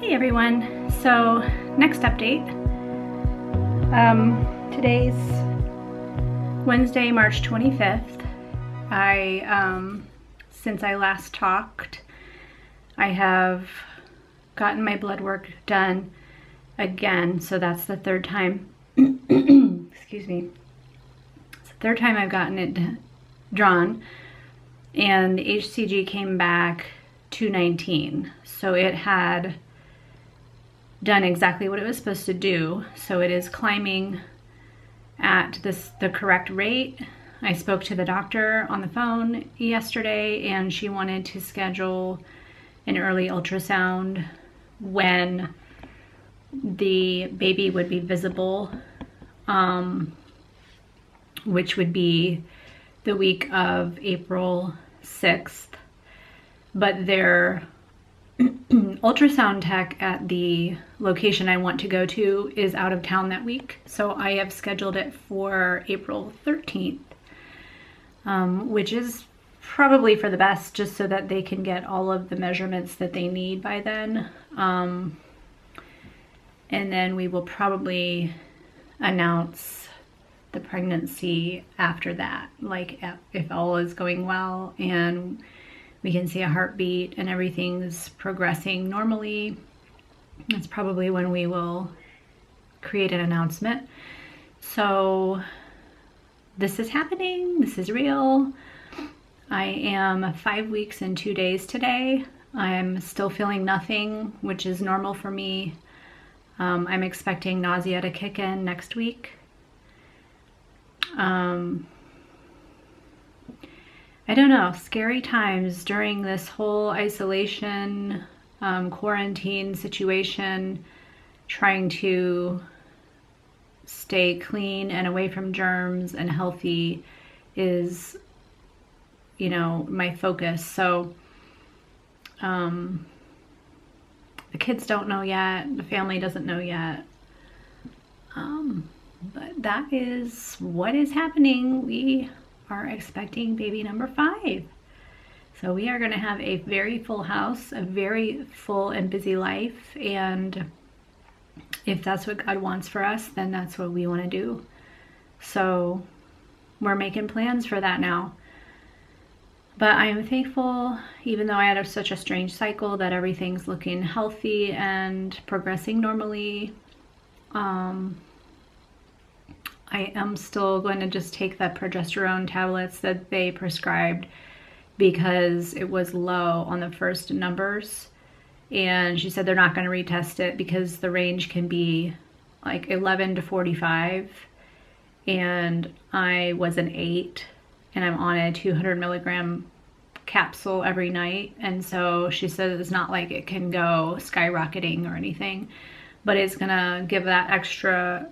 Hey everyone, so next update. Today's Wednesday, March 25th. Since I last talked, I have gotten my blood work done again, so that's the third time, excuse me, it's the third time I've gotten it drawn, and the HCG came back 219, so it had done exactly what it was supposed to do. So it is climbing at the correct rate. I spoke to the doctor on the phone yesterday, and she wanted to schedule an early ultrasound when the baby would be visible, which would be the week of April 6th. But their ultrasound tech at the location I want to go to is out of town that week, so I have scheduled it for April 13th, which is probably for the best, just so that they can get all of the measurements that they need by then. And then we will probably announce the pregnancy after that, like if all is going well and we can see a heartbeat and everything's progressing normally. That's probably when we will create an announcement. So this is happening, this is real. I am 5 weeks and 2 days today. I'm still feeling nothing, which is normal for me. I'm expecting nausea to kick in next week. I don't know, scary times during this whole isolation, quarantine situation, trying to stay clean and away from germs and healthy is, you know, my focus. So the kids don't know yet, the family doesn't know yet, but that is what is happening. We are expecting baby number 5. So we are going to have a very full house, a very full and busy life, and if that's what God wants for us, then that's what we want to do. So we're making plans for that now. But I am thankful, even though I had such a strange cycle, that everything's looking healthy and progressing normally. I am still going to just take the progesterone tablets that they prescribed because it was low on the first numbers. And she said they're not going to retest it because the range can be like 11 to 45. And I was an 8, and I'm on a 200 milligram capsule every night. And so she said it's not like it can go skyrocketing or anything, but it's going to give that extra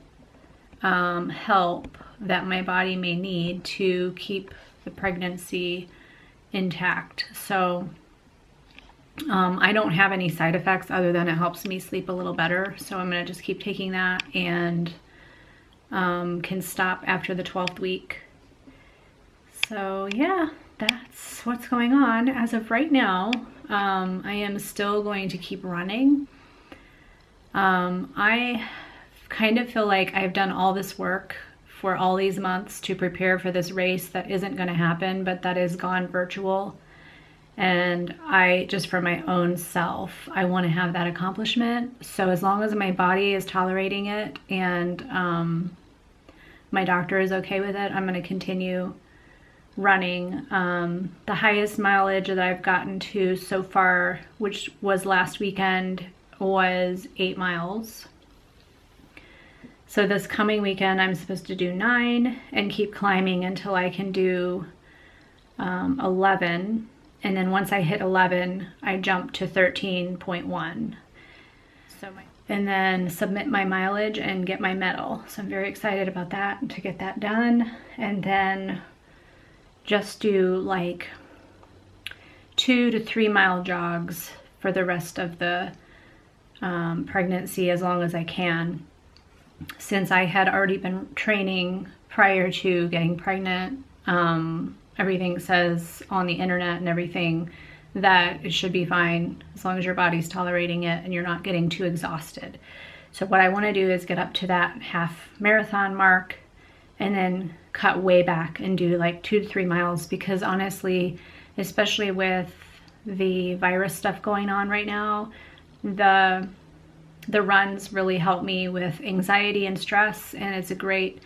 help that my body may need to keep the pregnancy intact. So I don't have any side effects other than it helps me sleep a little better. So I'm going to just keep taking that, and can stop after the 12th week. So yeah, that's what's going on as of right now. I am still going to keep running. I kind of feel like I've done all this work for all these months to prepare for this race that isn't going to happen, but that is gone virtual. And I, just for my own self, I want to have that accomplishment. So as long as my body is tolerating it and my doctor is okay with it, I'm going to continue running. The highest mileage that I've gotten to so far, which was last weekend, was 8 miles. So this coming weekend, I'm supposed to do 9 and keep climbing until I can do 11. And then once I hit 11, I jump to 13.1. And then submit my mileage and get my medal. So I'm very excited about that, to get that done. And then just do like 2 to 3 mile jogs for the rest of the pregnancy, as long as I can. Since I had already been training prior to getting pregnant, everything says on the internet and everything that it should be fine as long as your body's tolerating it and you're not getting too exhausted. So what I want to do is get up to that half marathon mark and then cut way back and do like 2 to 3 miles, because honestly, especially with the virus stuff going on right now, the runs really help me with anxiety and stress, and it's a great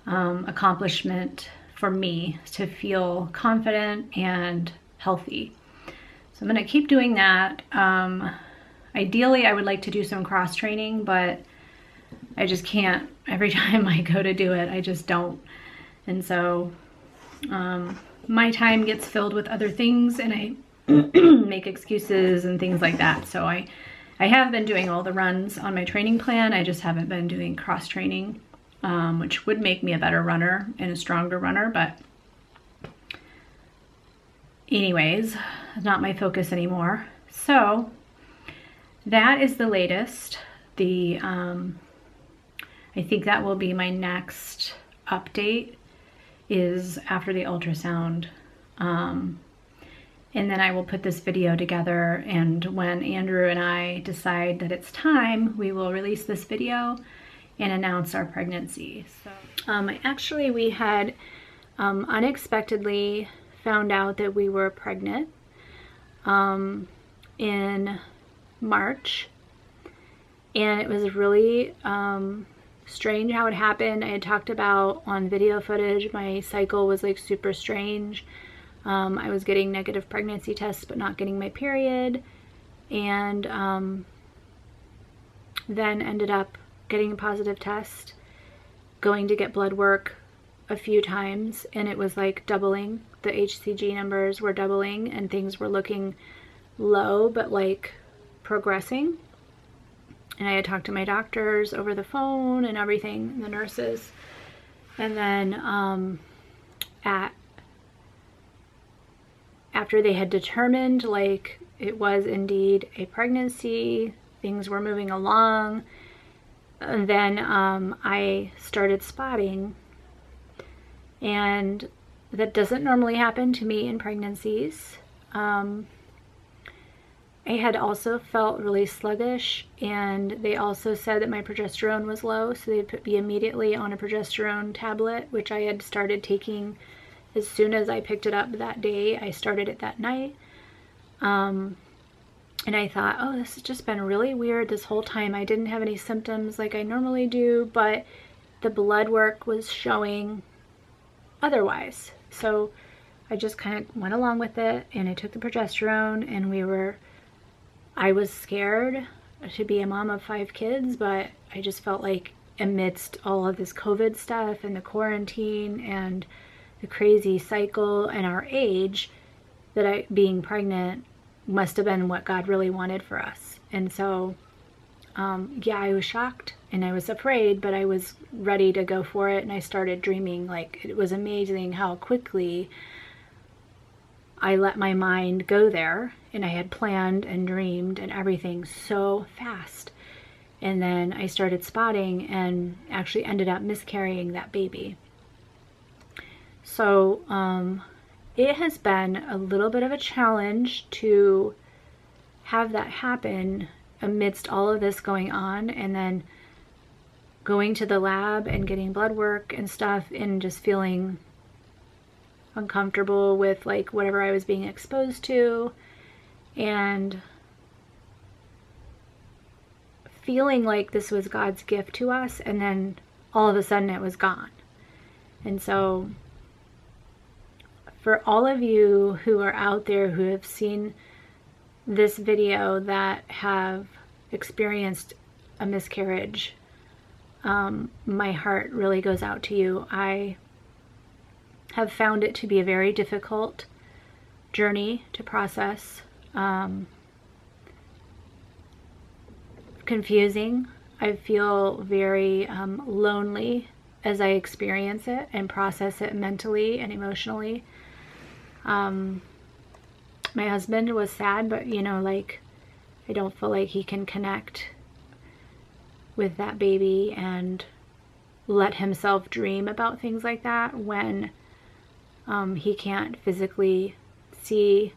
accomplishment for me to feel confident and healthy. So I'm going to keep doing that. Ideally, I would like to do some cross training, but I just can't. Every time I go to do it, I just don't. And so my time gets filled with other things, and I make excuses and things like that. So I have been doing all the runs on my training plan. I just haven't been doing cross training, which would make me a better runner and a stronger runner. But anyways, it's not my focus anymore. So that is the latest. I think that will be my next update, is after the ultrasound. And then I will put this video together, and when Andrew and I decide that it's time, we will release this video and announce our pregnancy. So we had unexpectedly found out that we were pregnant in March, and it was really strange how it happened. I had talked about on video footage, my cycle was like super strange. I was getting negative pregnancy tests but not getting my period, and then ended up getting a positive test, going to get blood work a few times, and it was like doubling. The HCG numbers were doubling and things were looking low but like progressing. And I had talked to my doctors over the phone and everything, the nurses. And then after they had determined like it was indeed a pregnancy, things were moving along, and then I started spotting. And that doesn't normally happen to me in pregnancies. I had also felt really sluggish, and they also said that my progesterone was low, so they'd put me immediately on a progesterone tablet, which I had started taking as soon as I picked it up that day. I started it that night. And I thought, oh, this has just been really weird this whole time. I didn't have any symptoms like I normally do, but the blood work was showing otherwise. So I just kind of went along with it, and I took the progesterone, and I was scared to be a mom of 5 kids, but I just felt like amidst all of this COVID stuff and the quarantine and the crazy cycle and our age, that being pregnant must have been what God really wanted for us. And so, yeah, I was shocked and I was afraid, but I was ready to go for it. And I started dreaming. Like, it was amazing how quickly I let my mind go there, and I had planned and dreamed and everything so fast. And then I started spotting and actually ended up miscarrying that baby. So it has been a little bit of a challenge to have that happen amidst all of this going on, and then going to the lab and getting blood work and stuff, and just feeling uncomfortable with like whatever I was being exposed to, and feeling like this was God's gift to us, and then all of a sudden it was gone. And so for all of you who are out there who have seen this video that have experienced a miscarriage, my heart really goes out to you. I have found it to be a very difficult journey to process, confusing. I feel very lonely as I experience it and process it mentally and emotionally. My husband was sad, but you know, like, I don't feel like he can connect with that baby and let himself dream about things like that when he can't physically see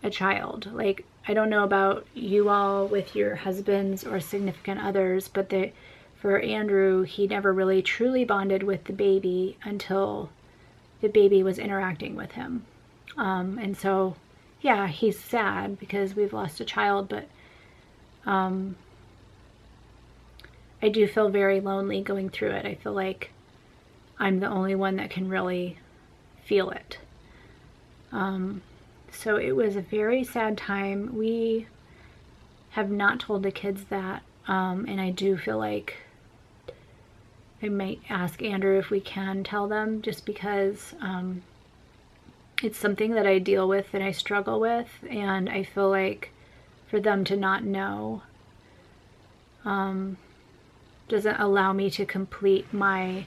a child. Like, I don't know about you all with your husbands or significant others, but for Andrew, he never really truly bonded with the baby until the baby was interacting with him. And so, yeah, he's sad because we've lost a child, but I do feel very lonely going through it. I feel like I'm the only one that can really feel it. So it was a very sad time. We have not told the kids that, and I do feel like I might ask Andrew if we can tell them, just because it's something that I deal with and I struggle with, and I feel like for them to not know doesn't allow me to complete my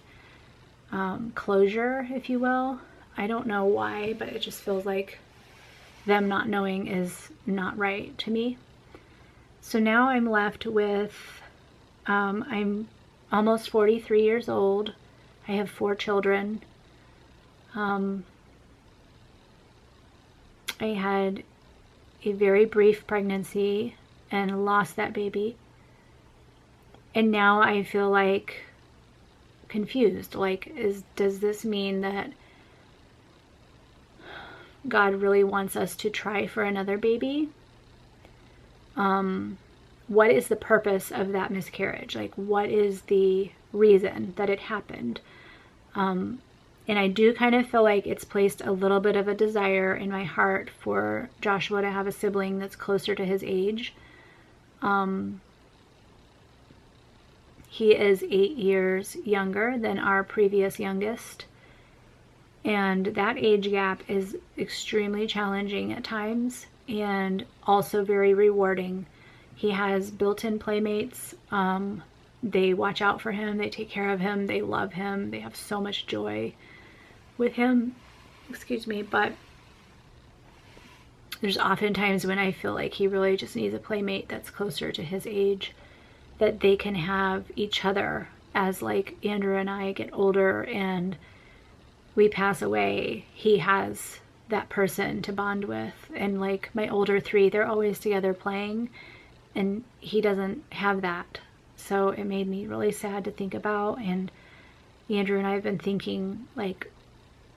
closure, if you will. I don't know why, but it just feels like them not knowing is not right to me. So now I'm left with, I'm almost 43 years old. I have 4 children. I had a very brief pregnancy and lost that baby. And now I feel like confused. Like, does this mean that God really wants us to try for another baby? What is the purpose of that miscarriage? Like, what is the reason that it happened? And I do kind of feel like it's placed a little bit of a desire in my heart for Joshua to have a sibling that's closer to his age. He is 8 years younger than our previous youngest. And that age gap is extremely challenging at times and also very rewarding. He has built-in playmates. They watch out for him. They take care of him. They love him. They have so much joy with him. Excuse me. But there's often times when I feel like he really just needs a playmate that's closer to his age, that they can have each other as, like, Andrew and I get older and we pass away. He has that person to bond with. And like my older 3, they're always together playing, and he doesn't have that. So it made me really sad to think about. And Andrew and I have been thinking, like,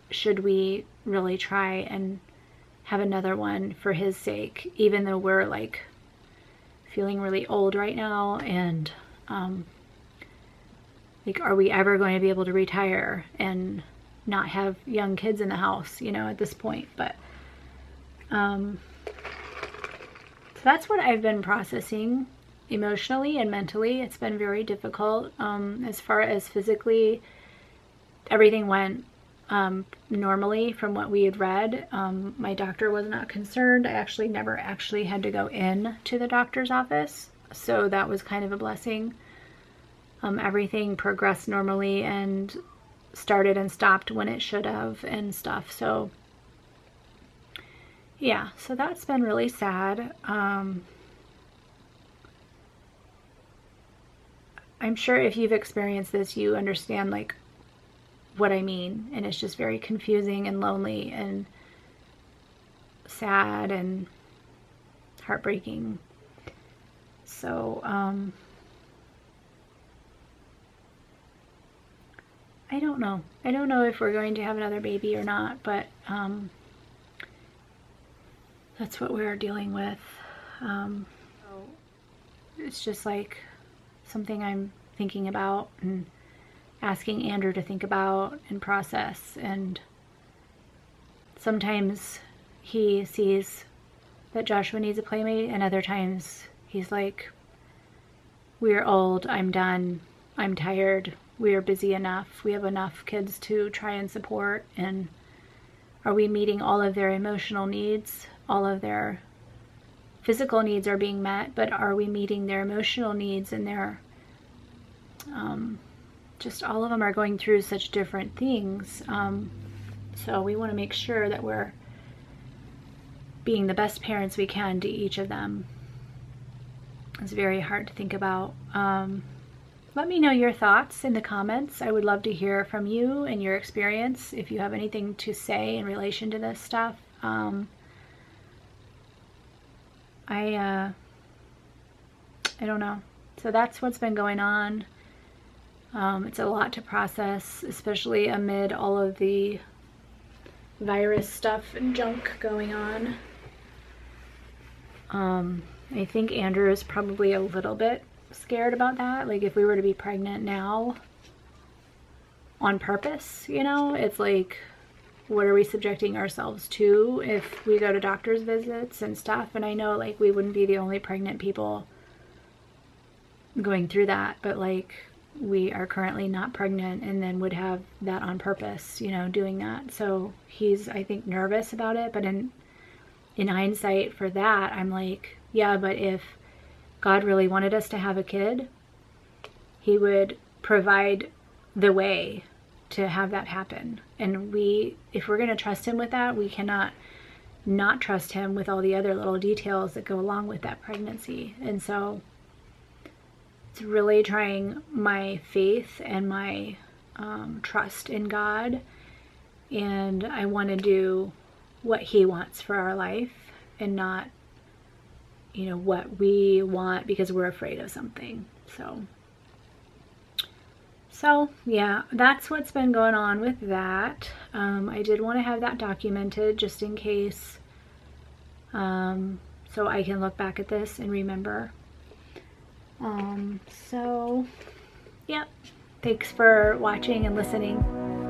should we really try and have another one for his sake, even though we're like feeling really old right now, and like, are we ever going to be able to retire and not have young kids in the house, you know, at this point? But so that's what I've been processing emotionally and mentally. It's been very difficult. As far as physically, everything went normally from what we had read. My doctor was not concerned. I actually never actually had to go in to the doctor's office, so that was kind of a blessing. Everything progressed normally and started and stopped when it should have and stuff. So yeah, so that's been really sad. I'm sure if you've experienced this, you understand like what I mean, and it's just very confusing and lonely and sad and heartbreaking. So I don't know. I don't know if we're going to have another baby or not, but that's what we're dealing with. So it's just like something I'm thinking about and asking Andrew to think about and process. And sometimes he sees that Joshua needs a playmate, and other times he's like, we're old, I'm done, I'm tired, we are busy enough, we have enough kids to try and support. And are we meeting all of their emotional needs? All of their physical needs are being met, but are we meeting their emotional needs? And their just all of them are going through such different things. So we want to make sure that we're being the best parents we can to each of them. It's very hard to think about. Let me know your thoughts in the comments. I would love to hear from you and your experience. If you have anything to say in relation to this stuff, I don't know. So that's what's been going on. It's a lot to process, especially amid all of the virus stuff and junk going on. I think Andrew is probably a little bit scared about that. Like, if we were to be pregnant now on purpose, you know, it's like, what are we subjecting ourselves to if we go to doctor's visits and stuff? And I know, like, we wouldn't be the only pregnant people going through that, but like, we are currently not pregnant and then would have that on purpose, you know, doing that. So he's, I think, nervous about it. But in hindsight for that, I'm like, yeah, but if God really wanted us to have a kid, he would provide the way to have that happen. And if we're going to trust him with that, we cannot not trust him with all the other little details that go along with that pregnancy. And so it's really trying my faith and my trust in God. And I want to do what he wants for our life and not, you know, what we want because we're afraid of something. So yeah, that's what's been going on with that. I did want to have that documented just in case, so I can look back at this and remember. So yeah, thanks for watching and listening.